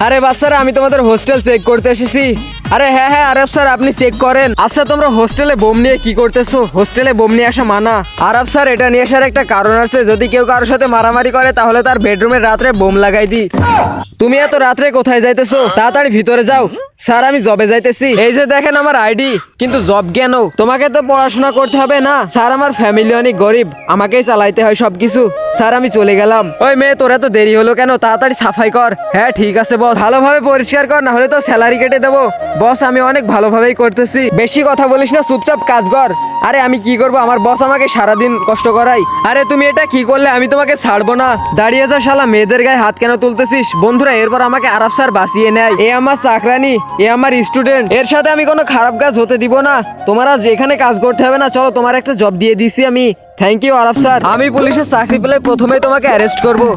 আরে বাচ্চারা, আমি তোমাদের হোস্টেল চেক করতে এসেছি। আরে হ্যাঁ হ্যাঁ আরব স্যার, আপনি চেক করেন। আচ্ছা, তোমরা হোস্টেলে বোম নিয়ে কি করতেছো? হোস্টেলে বোম নিয়ে আসা মানা। আরব স্যার, এটা নিয়ে আসার একটা কারণ আছে। যদি কেউ কারোর সাথে মারামারি করে তাহলে তার বেডরুমে রাত্রে বোম লাগাই দিই। তুমি এত রাত্রে কোথায় যাইতেছো? তাড়াতাড়ি ভিতরে যাও। স্যার, আমি জবে যাইতেছি। এই যে দেখেন আমার আইডি। কিন্তু জব কেন? তোমাকে তো পড়াশোনা করতে হবে না? স্যার, আমার ফ্যামিলি অনেক গরিব, আমাকেই চালাইতে হয় সবকিছু। স্যার, আমি চলে গেলাম। ওই মেয়ে, তোরা তো দেরি হলো কেন? তাড়াতাড়ি সাফাই কর। হ্যাঁ ঠিক আছে বস, ভালোভাবে পরিষ্কার কর, না হলে তো স্যালারি কেটে দেবো। বস, আমি অনেক ভালোভাবেই করতেছি। বেশি কথা বলিস না, চুপচাপ কাজ কর। আরে আমি কি করব? আমার বস আমাকে সারাদিন কষ্ট করাই। আরে তুমি এটা কি করলে? আমি তোমাকে ছাড়বো না। দাঁড়িয়ে যা শালা, মেয়েদের গায়ে হাত কেন তুলতেছিস? বন্ধুরা, এরপর আমাকে আরব স্যার বাঁচিয়ে নেয়। এ আমার চাকরানি, এ আমার স্টুডেন্ট, এর সাথে আমি কোনো খারাপ কাজ হতে দিব না। তোমারা যেখানে কাজ করতে হবে না, চলো, তোমার একটা জব দিয়ে দিছি আমি। থ্যাংক ইউ আরব স্যার। আমি পুলিশের চাকরি পেলে প্রথমেই তোমাকে অ্যারেস্ট করবো।